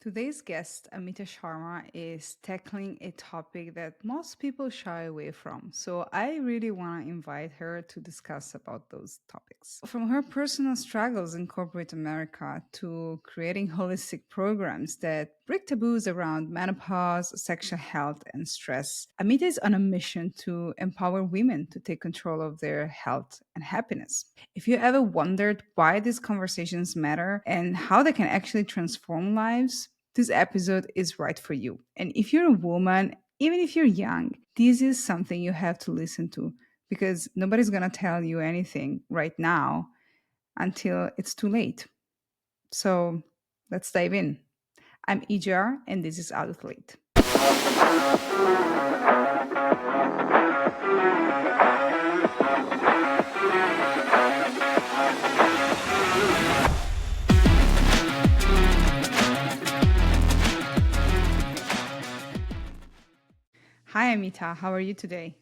Today's guest, Amita Sharma, is tackling a topic that most people shy away from. So I really want to invite her to discuss about those topics. From her personal struggles in corporate America to creating holistic programs that break taboos around menopause, sexual health, and stress, Amita is on a mission to empower women to take control of their health and happiness. If you ever wondered why these conversations matter and how they can actually transform lives, this episode is right for you. And if you're a woman, even if you're young, this is something you have to listen to because nobody's going to tell you anything right now until it's too late. So let's dive in. I'm Ijar, and this is Adult Late. Hi, Amita. How are you today?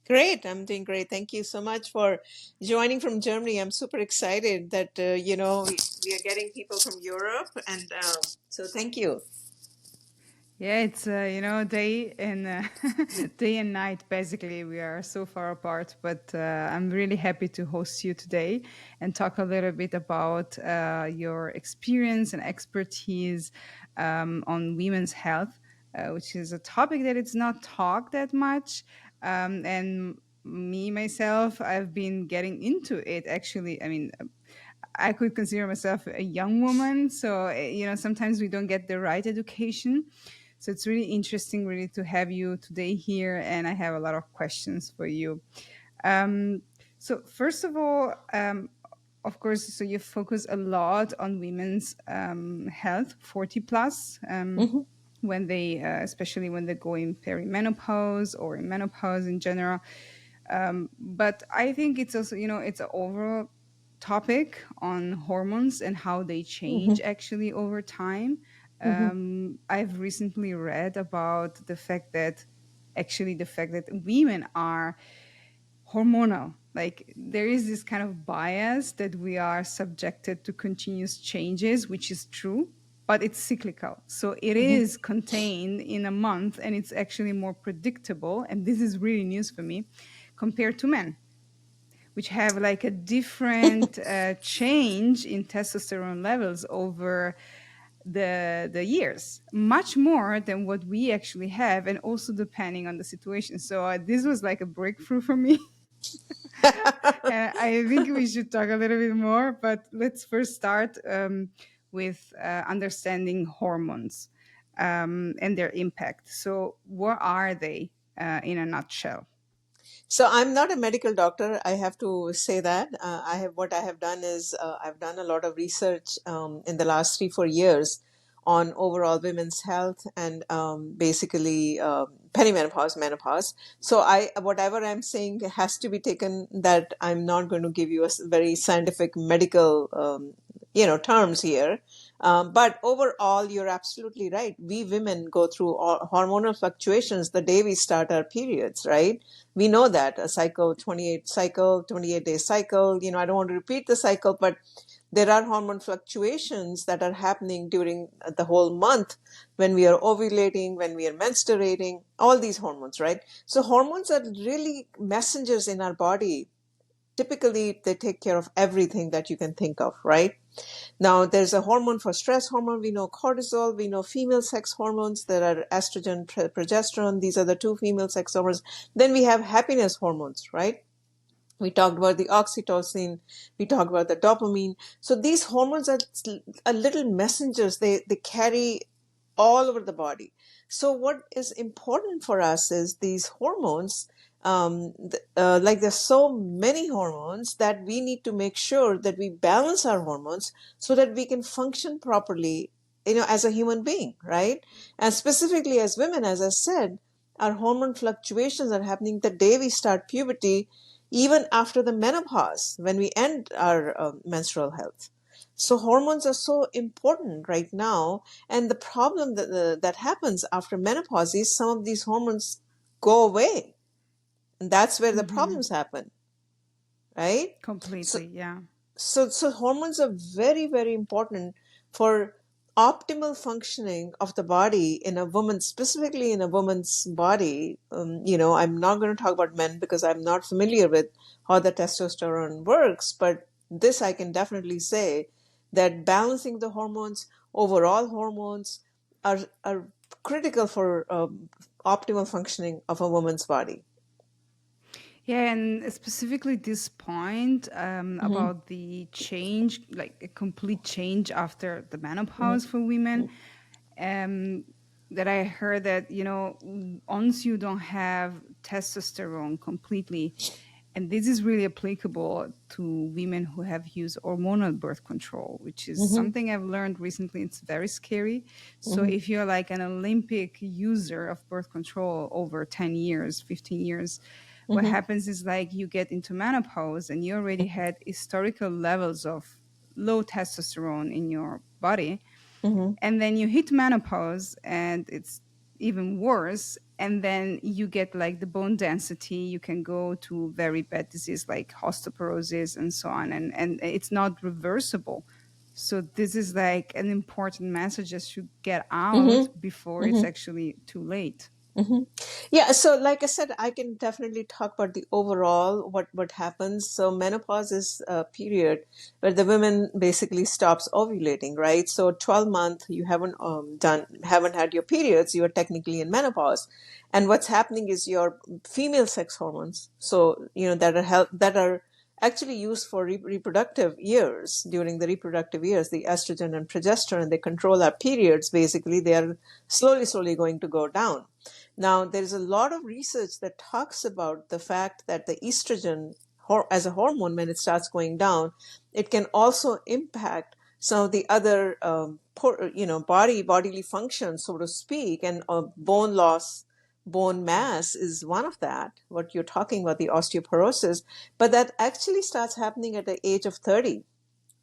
Great, I'm doing great. Thank you so much for joining from Germany. I'm super excited that we are getting people from Europe, and so thank you. Yeah, it's day and day and night. Basically, we are so far apart, but I'm really happy to host you today and talk a little bit about your experience and expertise on women's health, which is a topic that it's not talked that much. And me myself, I've been getting into it. Actually, I mean, I could consider myself a young woman, so sometimes we don't get the right education. So it's really interesting, really, to have you today here, and I have a lot of questions for you. Um, so first of all, of course, so you focus a lot on women's health, 40 plus. Mhm. When they, especially when they go in perimenopause or in menopause in general, but I think it's also, it's an overall topic on hormones and how they change Mhm. actually over time. Mhm. I've recently read about the fact that women are hormonal. Like there is this kind of bias that we are subjected to continuous changes, which is true, but it's cyclical. So it Mhm. is contained in a month and it's actually more predictable. And this is really news for me compared to men, which have like a different change in testosterone levels over the years, much more than what we actually have, and also depending on the situation. So this was like a breakthrough for me. And I think we should talk a little bit more, but let's first start with understanding hormones and their impact. So, what are they in a nutshell? So I'm not a medical doctor. I have to say that I have done is I've done a lot of research in the last 3 4 years on overall women's health and basically perimenopause, menopause. So I whatever I'm saying has to be taken that I'm not going to give you a very scientific medical terms here. But overall, you're absolutely right. We women go through hormonal fluctuations the day we start our periods, right? We know that a cycle, 28-day cycle, I don't want to repeat the cycle, but there are hormone fluctuations that are happening during the whole month when we are ovulating, when we are menstruating, all these hormones, right? So hormones are really messengers in our body. Typically they take care of everything that you can think of, right? Now, there's a hormone for stress hormone. We know cortisol. We know female sex hormones. There are estrogen, progesterone. These are the two female sex hormones. Then we have happiness hormones, right? We talked about the oxytocin. We talked about the dopamine. So these hormones are little messengers. They carry all over the body. So what is important for us is these hormones. Like there's so many hormones that we need to make sure that we balance our hormones so that we can function properly, as a human being, right? And specifically as women, as I said, our hormone fluctuations are happening the day we start puberty, even after the menopause, when we end our menstrual health. So hormones are so important right now, and the problem that happens after menopause is some of these hormones go away, and that's where the Hmm. problems happen, right? So Completely, yeah. so hormones are very, very important for optimal functioning of the body in a woman, specifically in a woman's body, I'm not going to talk about men because I'm not familiar with how the testosterone works, but this I can definitely say that balancing the hormones, overall hormones, are critical for optimal functioning of a woman's body. Yeah, and specifically this point Mm-hmm, about the change, like a complete change after the mm-hmm, menopause for women, um, that I heard that, once you don't have testosterone completely, and this is really applicable to women who have used hormonal birth control, which is mm-hmm, something I've learned recently. It's very scary. So mm-hmm, if you're like an Olympic user of birth control over 10 years, 15 years, what mm-hmm, happens is like you get into menopause and you already had historical levels of low testosterone in your body, mm-hmm, and then you hit menopause and it's even worse, and then you get like the bone density, you can go to very bad disease like osteoporosis and so on, and it's not reversible. So this is like an important message that should get out mm-hmm, before it's mm-hmm. actually too late. Hmm. Yeah, so like I said, I can definitely talk about the overall what happens. So menopause is a period where the women basically stops ovulating, right? So 12 month you haven't had your periods, you are technically in menopause, and what's happening is your female sex hormones, so that are actually used for reproductive years. During the reproductive years, the estrogen and progesterone, they control our periods. Basically, they are slowly going to go down. Now, there is a lot of research that talks about the fact that the estrogen, as a hormone, when it starts going down, it can also impact some of the other, bodily functions, so to speak, and bone loss, bone mass is one of that. What you're talking about, the osteoporosis, but that actually starts happening at the age of 30,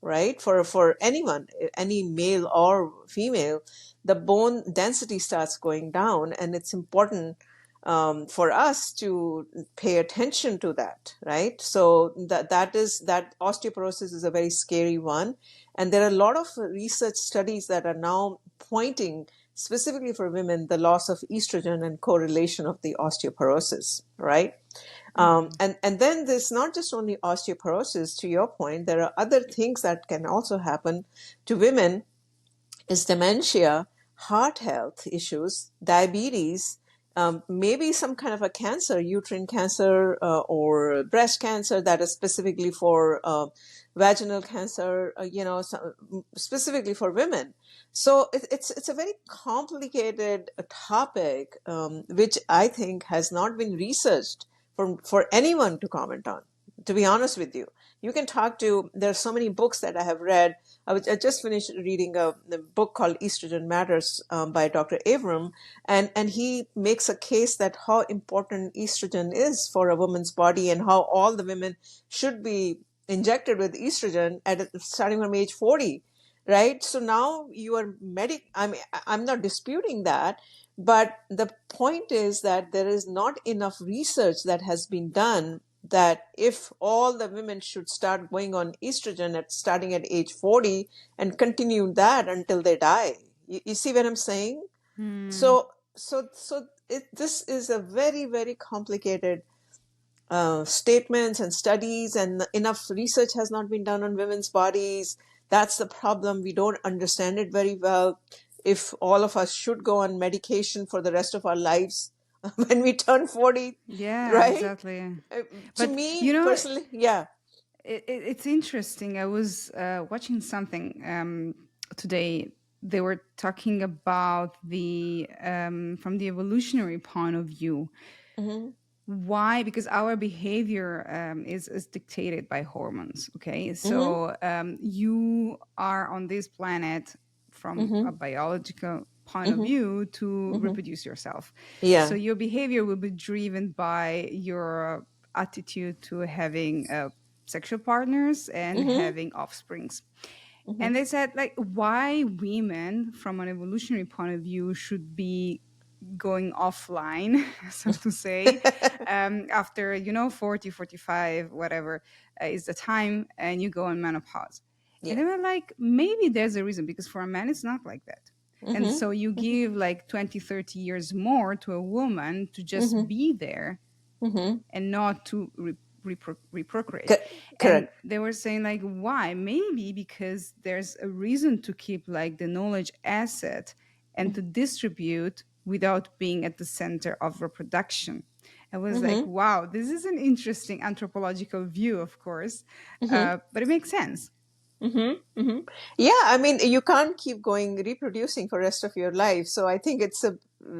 right? For anyone, any male or female, the bone density starts going down, and it's important for us to pay attention to that, right? So that osteoporosis is a very scary one, and there are a lot of research studies that are now pointing specifically for women the loss of estrogen and correlation of the osteoporosis, right? And then there's not just only osteoporosis, to your point, there are other things that can also happen to women is dementia, heart health issues, diabetes, maybe some kind of a cancer, uterine cancer or breast cancer that is specifically for vaginal cancer, specifically for women. So it's a very complicated topic, which I think has not been researched for anyone to comment on. To be honest with you, you can talk to. There are so many books that I have read. I just finished reading a book called Estrogen Matters by Dr. Avram, and he makes a case that how important estrogen is for a woman's body and how all the women should be injected with estrogen starting from age 40, right? So now you are I'm not disputing that, but the point is that there is not enough research that has been done that if all the women should start going on estrogen at starting at age 40 and continue that until they die. You see what I'm saying? Hmm. This is a very, very complicated statements and studies, and enough research has not been done on women's bodies. That's the problem. We don't understand it very well. If all of us should go on medication for the rest of our lives when we turn 40, Yeah, right? exactly. Uh, to But me personally, yeah. it's interesting. I was watching something today. They were talking about the from the evolutionary point of view. Hmm. Why? Because our behavior is dictated by hormones. Okay, Hmm. so you are on this planet from a Hmm. biological point of Hmm. view to Hmm. reproduce yourself. So Yeah. your behavior will be driven by your attitude to having sexual partners and Hmm. having offsprings. Hmm. And they said, like, why women, from an evolutionary point of view, should be going offline, so to say, after, 40, 45, whatever is the time, and you go in menopause. And Yeah. they were like, maybe there's a reason, because for a man, it's not like that. And Mm-hmm. so you Mm-hmm. give like 20, 30 years more to a woman to just Mm-hmm. be there Mm-hmm. and not to reprocreate. And Correct. they were saying like, why? Maybe because there's a reason to keep like the knowledge asset and to distribute without being at the center of reproduction. I was like, Mm-hmm. wow, this is an interesting anthropological view, of course, Mm-hmm. but it makes sense. Mm-hmm. Mm-hmm. Yeah, I mean, you can't keep going reproducing for rest of your life. So I think it's a,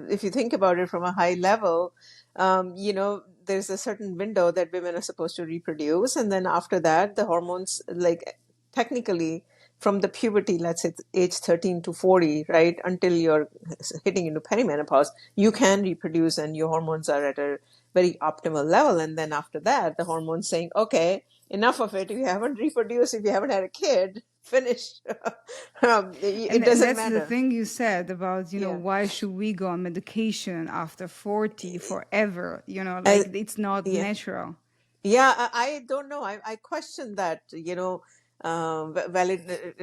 if you think about it from a high level, there's a certain window that women are supposed to reproduce, and then after that, the hormones, like technically, from the puberty, let's say age 13 to 40, right, until you're hitting into perimenopause, you can reproduce, and your hormones are at a very optimal level. And then after that, the hormones saying, okay, enough of it. If you haven't reproduced, if you haven't had a kid, finished. It And doesn't that's the matter. thing you said about, Yeah. why should we go on medication after 40 forever? Uh, Like it's not yeah. natural. Yeah, I don't know. I question that, valid.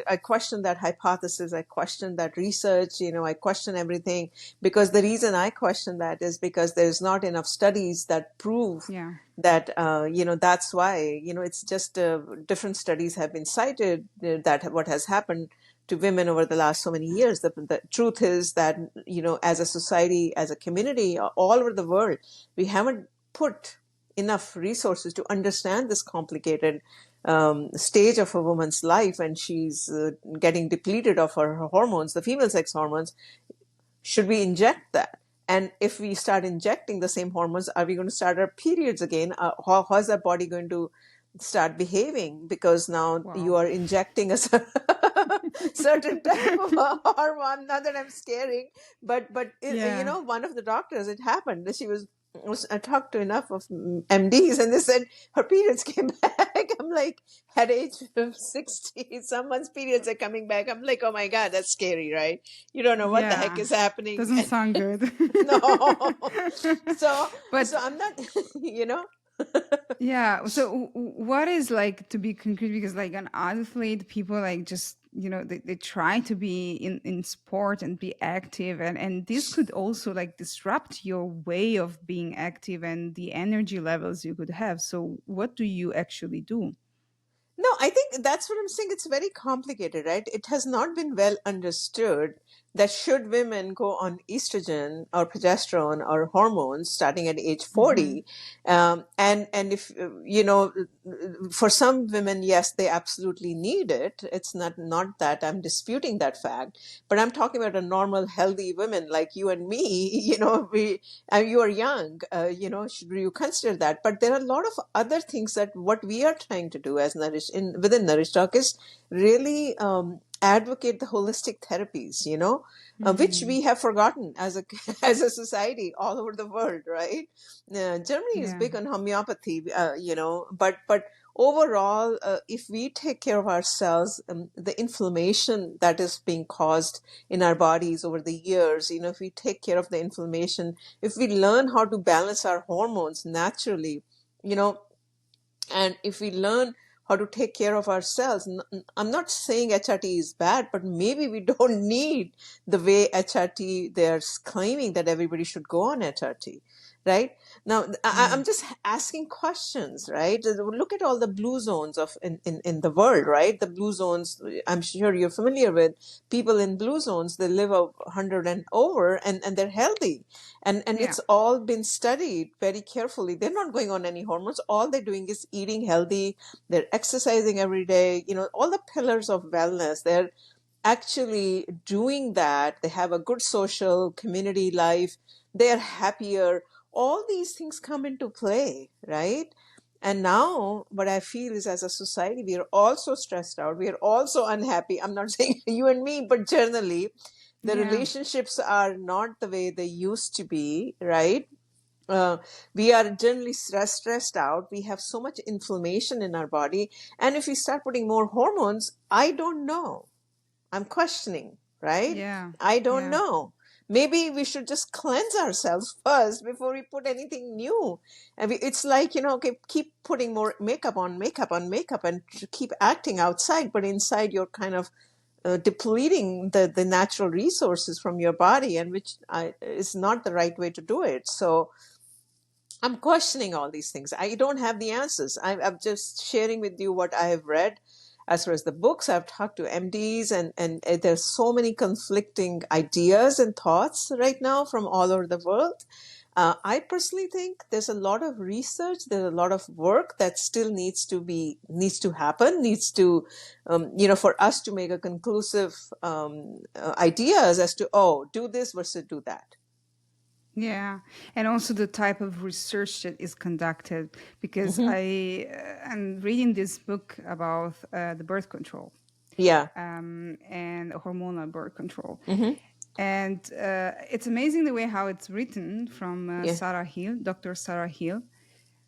I question that hypothesis. I question that research. I question everything, because the reason I question that is because there's not enough studies that prove Yeah. that, that's why, it's just different studies have been cited, that what has happened to women over the last so many years. The truth is that, as a society, as a community, all over the world, we haven't put enough resources to understand this complicated stage of a woman's life, and she's getting depleted of her hormones, the female sex hormones. Should we inject that? And if we start injecting the same hormones, are we going to start our periods again? How is our body going to start behaving? Because now you Wow. are injecting a certain type of a hormone. Not that I'm scaring, but Yeah. one of the doctors, it happened. I talked to enough of MDs, and they said her periods came back. I'm like, at age of 60, someone's periods are coming back. I'm like, oh my God, that's scary, right? You don't know what the heck Yeah. is happening. Doesn't sound good. No. So, But so I'm not, you know. yeah, so what is like, to be concrete, because like an athlete, people like just, they try to be in sport and be active, and this could also like disrupt your way of being active and the energy levels you could have. So what do you actually do? No, I think that's what I'm saying. It's very complicated, right? It has not been well understood that should women go on estrogen or progesterone or hormones starting at age Hmm. 40, and if for some women, yes, they absolutely need it. It's not that I'm disputing that fact, but I'm talking about a normal, healthy women like you and me. You are young. Should you consider that? But there are a lot of other things that what we are trying to do as within Nourish Talk is really advocate the holistic therapies. Which Hmm. we have forgotten as a as a society all over the world, right? Germany is Yeah. big on homeopathy, but overall, if we take care of ourselves, the inflammation that is being caused in our bodies over the years, if we take care of the inflammation, if we learn how to balance our hormones naturally, you know, and if we learn how to take care of ourselves, I'm not saying HRT is bad, but maybe we don't need the way HRT, they're claiming that everybody should go on HRT, right? Now, Yeah. I'm just asking questions, right? Look at all the blue zones in the world, right? The blue zones, I'm sure you're familiar with people in blue zones, they live 100 and over, and they're healthy. And Yeah. it's all been studied very carefully. They're not going on any hormones. All they're doing is eating healthy. They're exercising every day. All the pillars of wellness. They're actually doing that. They have a good social community life. They're happier. All these things come into play, right? And now what I feel is, as a society, we are also stressed out. We are also unhappy. I'm not saying you and me, but generally, the Yeah. relationships are not the way they used to be, right? We are generally stressed out. We have so much inflammation in our body. And if we start putting more hormones, I don't know. I'm questioning, right? Yeah. I don't Yeah. know. maybe we should just cleanse ourselves first before we put anything new. And it's like, okay, keep putting more makeup on makeup on makeup and keep acting outside, but inside you're kind of depleting the natural resources from your body, and which is not the right way to do it. So I'm questioning all these things. I don't have the answers. I'm just sharing with you what I have read. As far as the books, I've talked to MDs, and there's so many conflicting ideas and thoughts right now from all over the world. I personally think there's a lot of research, there's a lot of work that still needs to happen, needs to, for us to make a conclusive ideas as to, oh, do this versus do that. Yeah, and also the type of research that is conducted, because Hmm. I am reading this book about the birth control Yeah. and hormonal birth control, Hmm. and it's amazing the way how it's written from Yeah. Sarah Hill, Dr. Sarah Hill.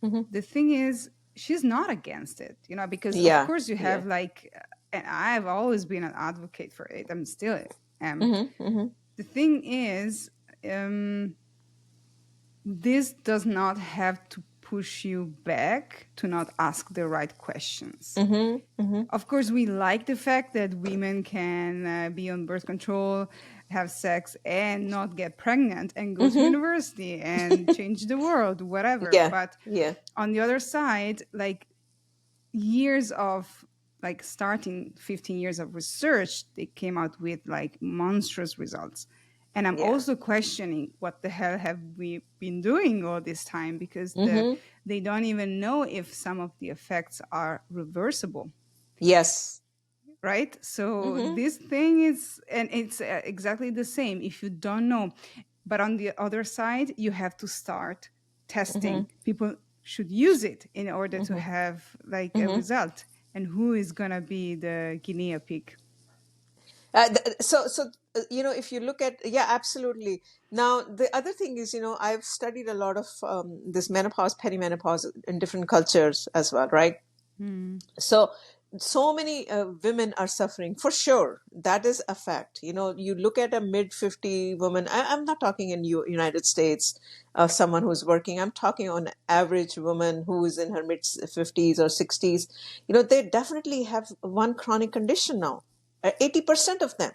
Hmm. The thing is, she's not against it, because of Yeah. course you Yeah. have like, and I've always been an advocate for it. I'm still am. Hmm. Hmm. The thing is, um, this does not have to push you back to not ask the right questions. Hmm. Hmm. Of course, we like the fact that women can be on birth control, have sex, and not get pregnant and go to Hmm. university and change the world, whatever. Yeah. But Yeah. on the other side, like, years of, like, starting 15 years of research, they came out with like monstrous results. And I'm Yeah. also questioning what the hell have we been doing all this time, because Hmm. they don't even know if some of the effects are reversible, Yes. right? So Hmm. this thing is, and it's exactly the same if you don't know. But on the other side, you have to start Hmm. testing. People should use it in order to Hmm. have like a Hmm. result. And who is gonna be the guinea pig? If you look at, yeah, absolutely. Now, the other thing is, I've studied a lot of this menopause, perimenopause in different cultures as well, right? Hmm. So many women are suffering for sure. That is a fact. You look at a mid 50 woman. I'm not talking in United States, someone who's working. I'm talking on average woman who is in her mid 50s or 60s. They definitely have one chronic condition now. 80% of them.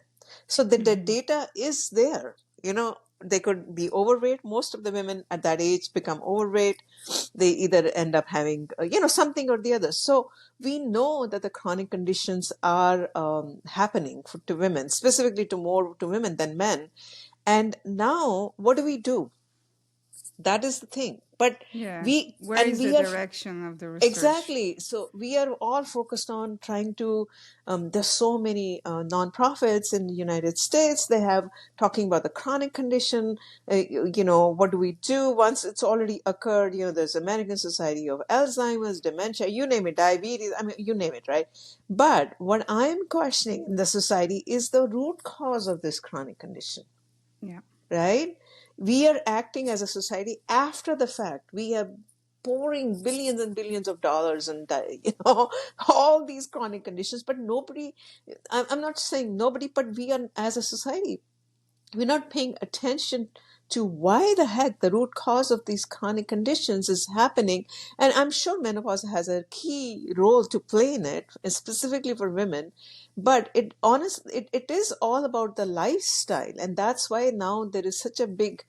So the Hmm. data is there. They could be overweight. Most of the women at that age become overweight. They either end up having something or the other. So we know that the chronic conditions are happening to women, specifically to more to women than men. And now what do we do? That is the thing. But Yeah. we Where and is the we are direction of the research? exactly. So we are all focused on trying to. There's so many nonprofits in the United States. They have talking about the chronic condition. What do we do once it's already occurred? There's American Society of Alzheimer's, dementia, you name it, diabetes. I mean, you name it, right? But what I'm questioning in the society is the root cause of this chronic condition, Yeah. right? We are acting as a society after the fact. We are pouring billions and billions of dollars and all these chronic conditions, but nobody. I'm not saying nobody, but we are as a society, we're not paying attention to why the heck the root cause of these chronic conditions is happening. And I'm sure menopause has a key role to play in it, specifically for women. But it is all about the lifestyle. And that's why now there is such a big,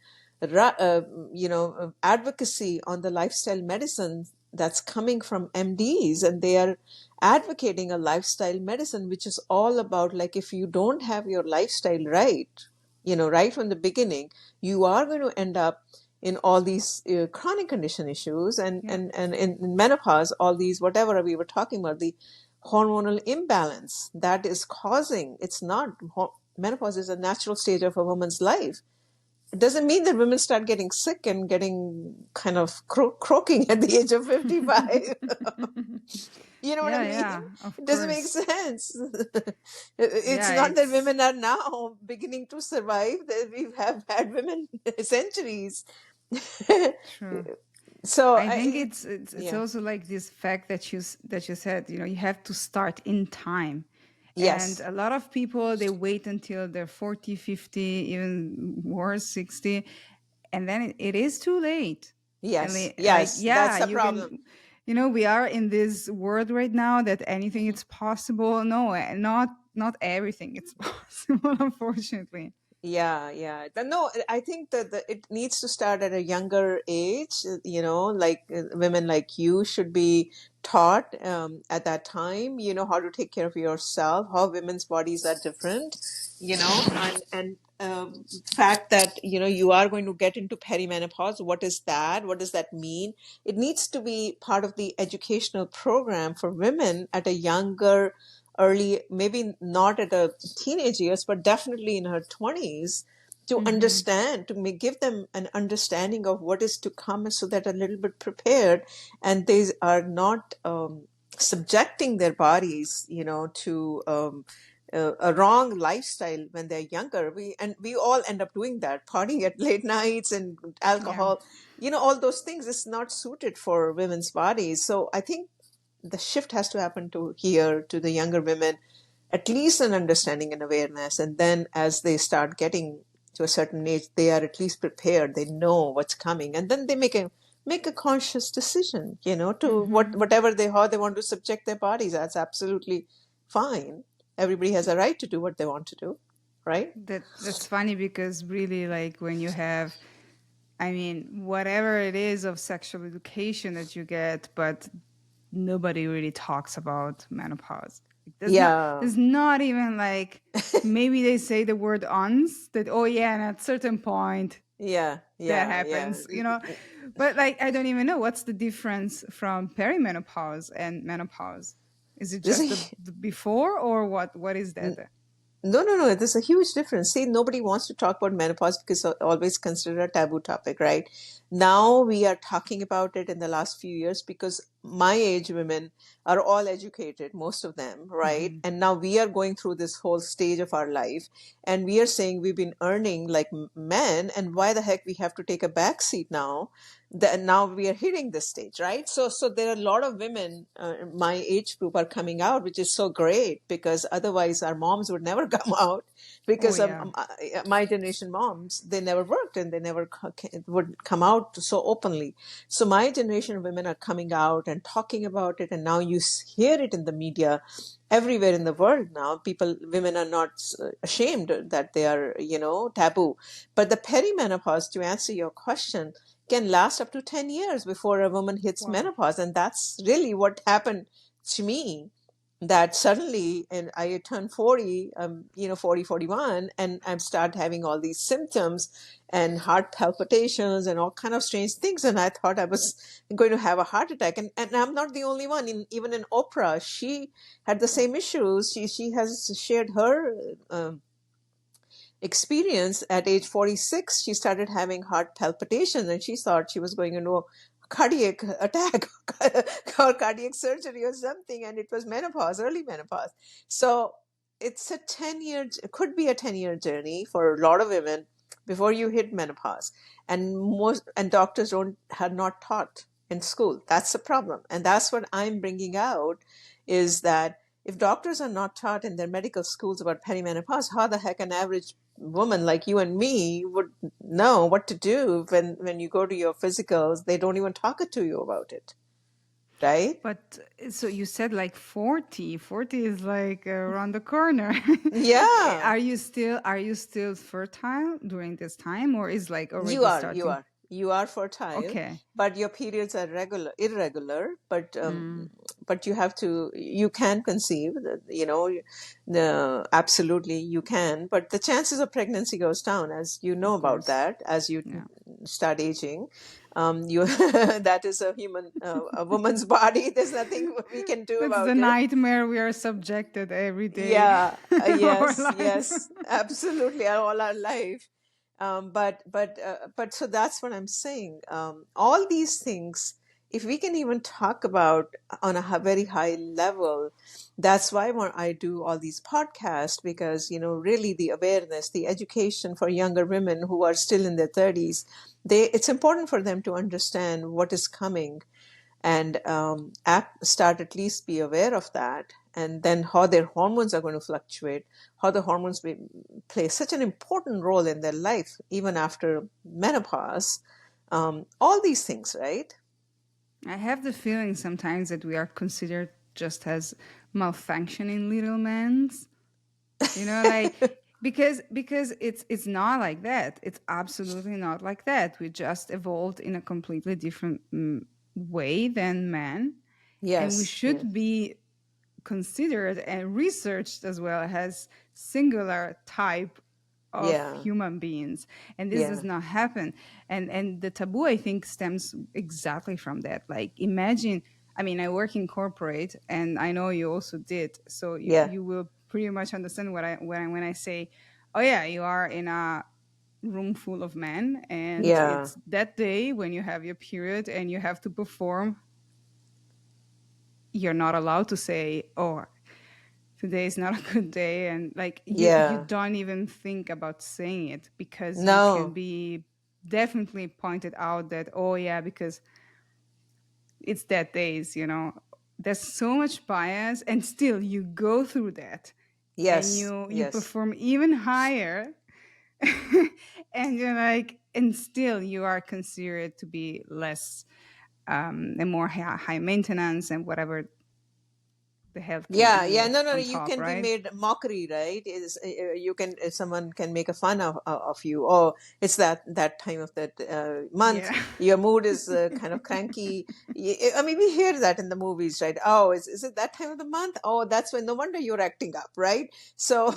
advocacy on the lifestyle medicine that's coming from MDs. And they are advocating a lifestyle medicine, which is all about, like, if you don't have your lifestyle right, right from the beginning, you are going to end up in all these chronic condition issues, and, Yeah. and in menopause, all these, whatever we were talking about, the hormonal imbalance that is causing, it's not, menopause is a natural stage of a woman's life. It doesn't mean that women start getting sick and getting kind of croaking at the age of 55. You know what I Yeah, mean? yeah, of It doesn't make course. sense. It's Yeah, not that it's women are now beginning to survive, that we have had women centuries. true. So I think I, it's yeah. also like this fact that you said, you have to start in time. And Yes, a lot of people, they wait until they're 40, 50, even worse, 60, and then it is too late. And yes, like, yes. That's yeah, the you problem. can, we are in this world right now that anything is possible. No, not everything it's possible, unfortunately. Yeah, yeah. No, I think that it needs to start at a younger age. Like women like you should be taught at that time, how to take care of yourself, how women's bodies are different, and fact that, you are going to get into perimenopause. What is that? What does that mean? It needs to be part of the educational program for women at a younger early, maybe not at a teenage years, but definitely in her 20s, to Hmm. understand, to give them an understanding of what is to come, so that a little bit prepared, and they are not subjecting their bodies, to a wrong lifestyle when they're younger. We all end up doing that, partying at late nights and Yeah. alcohol, all those things is not suited for women's bodies. So I think the shift has to happen to here, to the younger women, at least an understanding and awareness, and then as they start getting to a certain age, they are at least prepared, they know what's coming, and then they make a conscious decision, to Hmm. whatever they, how they want to subject their bodies. That's absolutely fine. Everybody has a right to do what they want to do, right? That's funny because really, like, when you have, I mean, whatever it is of sexual education that you get, but nobody really talks about menopause. Like, Yeah, there's not even like, maybe they say the word ons, that, oh yeah, and at certain point yeah, that yeah, yeah. happens, But like, I don't even know what's the difference from perimenopause and menopause. Is it This just is the before, or what is that? No, no, no. There's a huge difference. See, nobody wants to talk about menopause because it's always considered a taboo topic, right? Now we are talking about it in the last few years because my age women are all educated, most of them, right? Hmm. And now we are going through this whole stage of our life, and we are saying we've been earning like men, and why the heck we have to take a back seat now? That now we are hitting this stage, right? So there are a lot of women my age group are coming out, which is so great, because otherwise our moms would never come out, Oh because yeah. my generation moms, they never worked and they never would come out so openly. So my generation of women are coming out and talking about it, and now you hear it in the media everywhere in the world. Now people, women are not ashamed that they are, taboo. But the perimenopause, to answer your question, can last up to 10 years before a woman hits Wow. menopause. And that's really what happened to me, that suddenly, and I turned 40, 40, 41, and I start having all these symptoms and heart palpitations and all kind of strange things. And I thought I was going to have a heart attack. And I'm not the only one. Even in Oprah, she had the same issues. She has shared her experience. At age 46, she started having heart palpitations, and she thought she was going into a cardiac attack or cardiac surgery or something, and it was menopause, early menopause. So it's a 10-year, it could be a 10-year journey for a lot of women before you hit menopause. And doctors don't have not taught in school. That's the problem, and that's what I'm bringing out, is that if doctors are not taught in their medical schools about perimenopause, how the heck an average woman like you and me would know what to do when you go to your physicals? They don't even talk to you about it, right? But so you said like 40. 40 is like around the corner. Yeah. Are you still fertile during this time, or is like You already are, you starting? are, you are fertile, Okay. but your periods are irregular. Mm, But you have to, you can conceive. Absolutely you can. But the chances of pregnancy goes down, as you know of about course. that, as you Yeah. start aging. You that is a woman's body. There's nothing we can do That's the about it. nightmare we are subjected every day Yeah, of our yes, life. yes, absolutely, all our life. But so that's what I'm saying. All these things, if we can even talk about on a very high level, that's why I do all these podcasts, because really the awareness, the education for younger women who are still in their 30s, it's important for them to understand what is coming, and start at least be aware of that, and then how their hormones are going to fluctuate, how the hormones play such an important role in their life, even after menopause. All these things, right? I have the feeling sometimes that we are considered just as malfunctioning little men. Like because it's not like that. It's absolutely not like that. We just evolved in a completely different way than men, and we Yes, should yes. be considered and researched as well as singular type of Yeah, human beings, and this does yeah, not happen. And the taboo, I think, stems exactly from that. Like, imagine, I mean, I work in corporate, and I know you also did, so yeah, you will pretty much understand what when I say, oh yeah, you are in a room full of men, and yeah, it's that day when you have your period and you have to perform. You're not allowed to say, oh, today is not a good day, and like you yeah. don't even think about saying it, because you can No, be definitely pointed out that, oh yeah, because it's that days. There's so much bias, and still you go through that, and yes, you yes. perform even higher. And you're like, and still you are considered to be less and more high maintenance and whatever the hell can Yeah, be yeah, no, no, on you top, can be right? made mockery, right? Is you can someone can make a fun of you. Oh, it's that time of that month. Yeah. Your mood is kind of cranky. I mean, we hear that in the movies, right? Oh, is it that time of the month? Oh, that's when. No wonder you're acting up, right? So,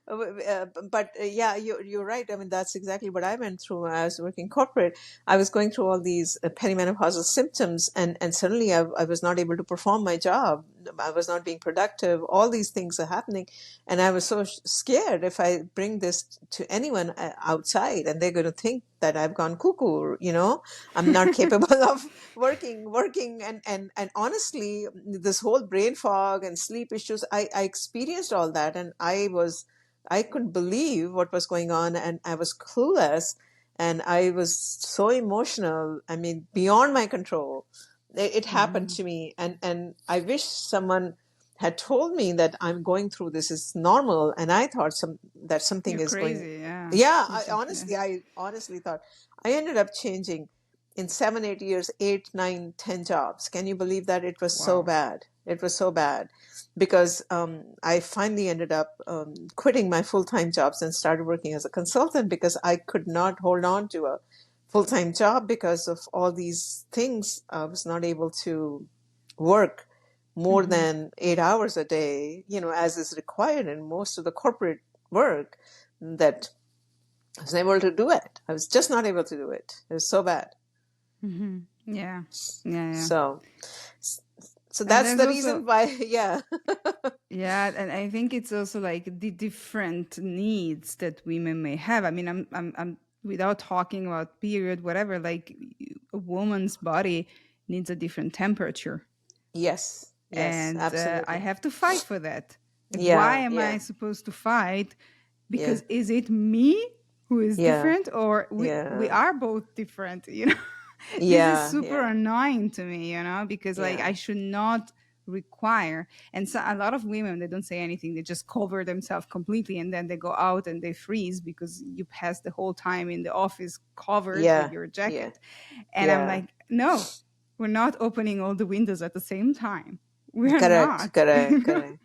but yeah, you're right. I mean, that's exactly what I went through when I was working corporate. I was going through all these perimenopausal symptoms, and suddenly I was not able to perform my job. I was not being productive. All these things are happening, and I was so scared if I bring this to anyone outside, and they're going to think that I've gone cuckoo. I'm not capable of working, and honestly, this whole brain fog and sleep issues, I experienced all that, and I couldn't believe what was going on, and I was clueless, and I was so emotional. I mean, beyond my control. It happened Hmm. to me, and I wish someone had told me that I'm going through this is normal, and I thought that something You're is going. crazy, yeah. Yeah, You just, yeah. I honestly thought. I ended up changing in 7 8 years 8 9 10 jobs. Can you believe that? It was so Wow. bad. It was so bad because I finally ended up quitting my full-time jobs and started working as a consultant because I could not hold on to a full-time job because of all these things. I was not able to work more Hmm. than 8 hours a day, as is required in most of the corporate work, that I was able to do it. I was just not able to do it. It was so bad. Hmm. Yeah. Yeah, yeah. So, so And that's there's the also, reason why, yeah. yeah, and I think it's also like the different needs that women may have. I mean, I'm without talking about period, whatever, like a woman's body needs a different temperature. Yes, yes, And I absolutely. have to fight for that. Like, why Yeah, am I yeah, supposed to fight? yeah, Because is it me who is yeah, different, or we yeah, are both different? This is yeah, super yeah, annoying to me, because like yeah, I should not require. And so a lot of women, they don't say anything, they just cover themselves completely, and then they go out and they freeze because you pass the whole time in the office covered with yeah, your yeah, jacket. And I'm yeah. like, no, we're not opening all the windows at the same time. We're Correct, not. correct, correct.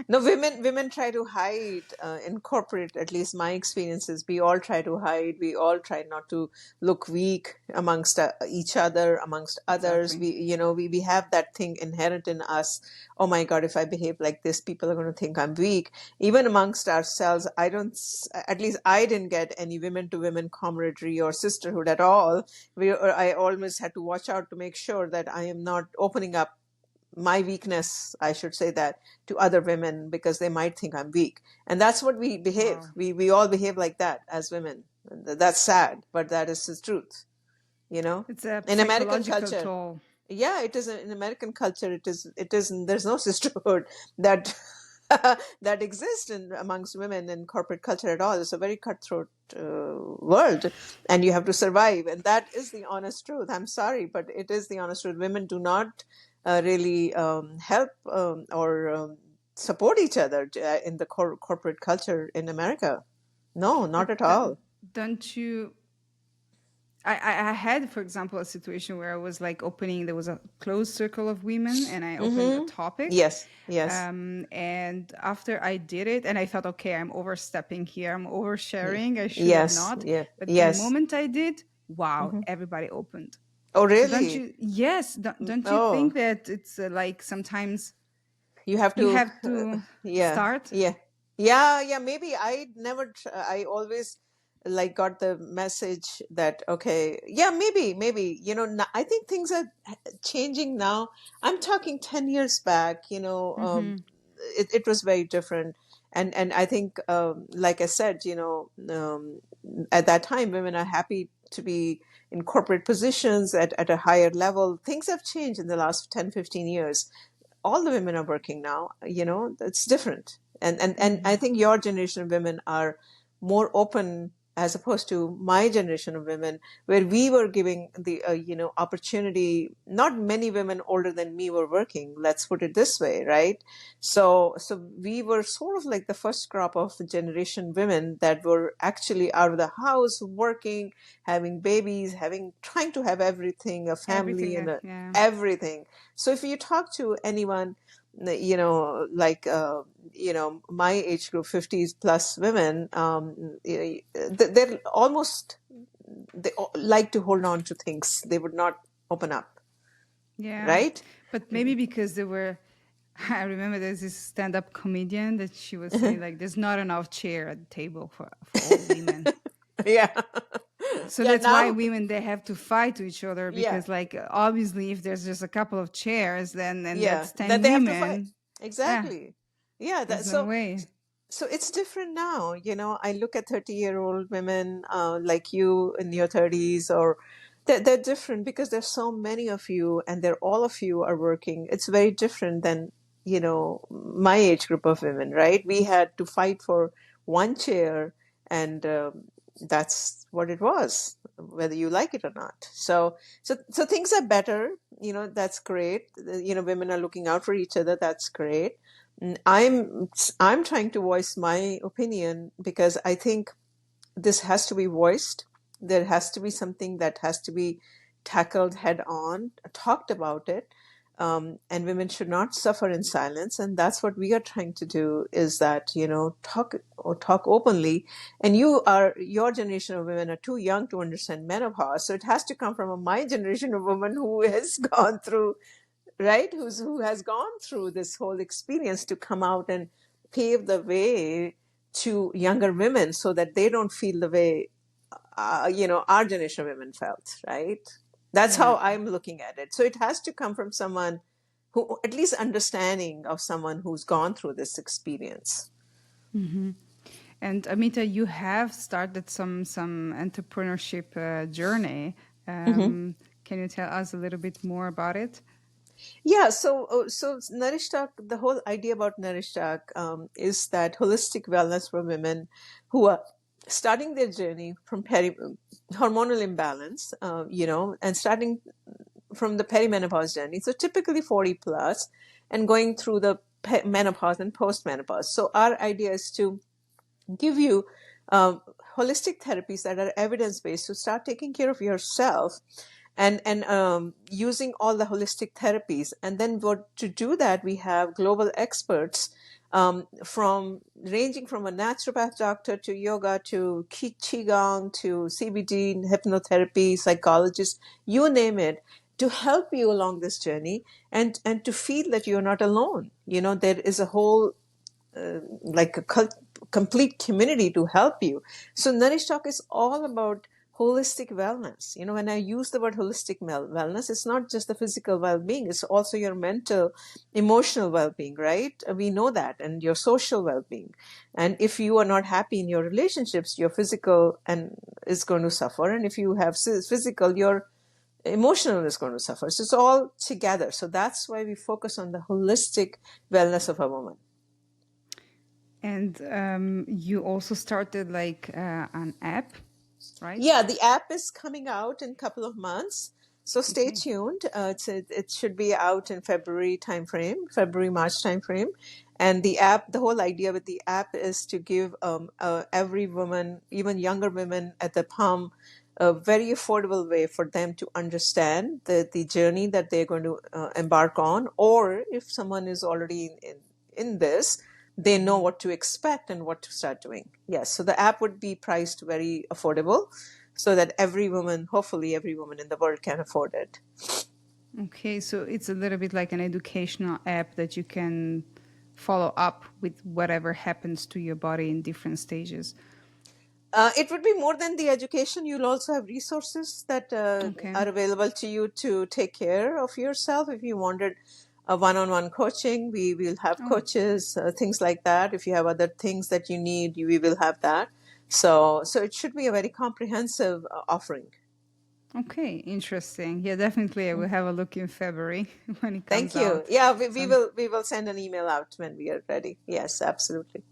No, women try to hide in corporate. At least my experiences, we all try to hide. We all try not to look weak amongst each other, amongst others. Exactly. We have that thing inherent in us. Oh my God, if I behave like this, people are going to think I'm weak. Even amongst ourselves, I don't. At least I didn't get any women to women camaraderie or sisterhood at all. I always had to watch out to make sure that I am not opening up my weakness, I should say that, to other women because they might think I'm weak. And that's what we behave. Wow. We all behave like that as women. That's sad, but that is the truth, you know. It's a In American psychological culture, toll. yeah, it is in American culture. It is. There's no sisterhood that that exists amongst women in corporate culture at all. It's a very cutthroat world, and you have to survive. And that is the honest truth. I'm sorry, but it is the honest truth. Women do not really help or support each other in the corporate culture in America. No, not at But all. don't you? I had, for example, a situation where I was like opening, there was a closed circle of women and I opened a Mm-hmm. topic. Yes, yes. And after I did it, and I thought, okay, I'm overstepping here, I'm oversharing, I should have Yes, not. yeah, But the yes. moment I did, wow, Mm-hmm. everybody opened. Oh, So don't really? you, yes, don't you Oh, think that it's like sometimes you have you to, have to yeah, start? yeah, yeah, yeah. Maybe I never, I always like got the message that, okay, yeah, maybe, I think things are changing now. I'm talking 10 years back, Mm-hmm. it was very different. And I think, like I said, at that time, women are happy to be in corporate positions at a higher level. Things have changed in the last 10, 15 years. All the women are working now. It's different. And I Mm-hmm. think your generation of women are more open as opposed to my generation of women, where we were giving the opportunity. Not many women older than me were working, let's put it this way, right? So we were sort of like the first crop of generation women that were actually out of the house, working, having babies, having trying to have everything, a family Everything, and yeah, everything. So if you talk to anyone, like my age group, 50s plus women, they're almost, they like to hold on to things. They would not open up, yeah. right? But maybe because they were, I remember there's this stand-up comedian that she was saying like, "There's not enough chair at the table for all women." Yeah. So Yeah. that's why Now, women they have to fight to each other yeah. because like obviously if there's just a couple of chairs then and Yeah. that's That 10 they have to fight. women, yeah, Exactly. Yeah. there's That, no so way. so it's different now. I look at 30-year-old women, like you in your 30s, or they're different because there's so many of you and they're all of you are working. It's very different than, my age group of women, right? We had to fight for one chair, and that's what it was, whether you like it or not. So things are better. That's great. Women are looking out for each other. That's great. I'm trying to voice my opinion because I think this has to be voiced. There has to be something that has to be tackled head on, talked about it, and women should not suffer in silence. And that's what we are trying to do. Is that talk openly. And your generation of women are too young to understand menopause, so it has to come from my generation of women who has gone through, right, who has gone through this whole experience, to come out and pave the way to younger women so that they don't feel the way our generation of women felt, right? That's Yeah. how I'm looking at it. So it has to come from someone who at least understanding of someone who's gone through this experience. Hmm. And Amita, you have started some entrepreneurship journey. Can you tell us a little bit more about it? Yeah, so Nourish Talk, the whole idea about Nourish Talk, is that holistic wellness for women who are starting their journey from hormonal imbalance, and starting from the perimenopause journey. So typically 40 plus, and going through the menopause and postmenopause. So our idea is to give you um, holistic therapies that are evidence based to start taking care of yourself, and using all the holistic therapies. And then what to do that, we have global experts, from ranging from a naturopath doctor to yoga to qigong to CBD, hypnotherapy, psychologist, you name it, to help you along this journey, and to feel that you're not alone. There is a whole, like a complete community to help you. So Nourish Talk is all about holistic wellness. When I use the word holistic wellness, it's not just the physical well-being, it's also your mental, emotional well-being, right? We know that, and your social well-being. And if you are not happy in your relationships, your physical and is going to suffer. And if you have physical, your emotional is going to suffer. So it's all together. So that's why we focus on the holistic wellness of a woman. And you also started like an app, right? Yeah, the app is coming out in a couple of months, so stay Okay. tuned. It should be out in February timeframe, February March timeframe, And the app, the whole idea with the app is to give every woman, even younger women, at the palm a very affordable way for them to understand the journey that they're going to embark on. Or if someone is already in this, they know what to expect and what to start doing. Yes, so the app would be priced very affordable so that every woman, hopefully every woman in the world, can afford it. Okay, so it's a little bit like an educational app that you can follow up with whatever happens to your body in different stages. It would be more than the education. You'll also have resources that Okay. are available to you to take care of yourself. If you wanted a one-on-one coaching, we will have Oh, coaches, things like that. If you have other things that you need, we will have that. So it should be a very comprehensive offering. okay. Interesting. Yeah, definitely. I will have a look in February when it comes Thank you. out. Yeah, we Sounds will send an email out when we are ready. Yes, absolutely.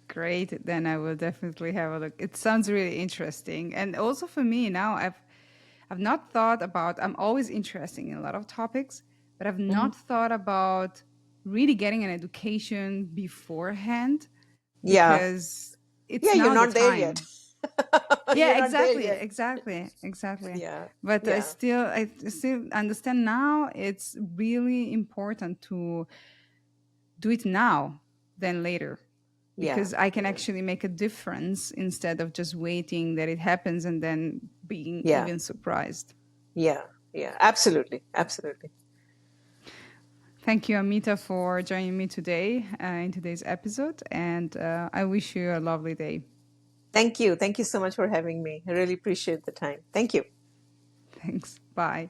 great. Then I will definitely have a look. It sounds really interesting. And also for me now, I've not thought about. I'm always interested in a lot of topics, but I've Hmm. not thought about really getting an education beforehand Yeah, because it's yeah. You're now the not there yet. time. Yeah, You're not there exactly, yet. exactly, exactly. Yeah, But yeah, I still understand now. It's really important to do it now than later yeah, because I can yeah. actually make a difference instead of just waiting that it happens and then being Yeah, even surprised. yeah, yeah, absolutely, absolutely. Thank you, Amita, for joining me today in today's episode, and I wish you a lovely day. Thank you. Thank you so much for having me. I really appreciate the time. Thank you. Thanks. Bye.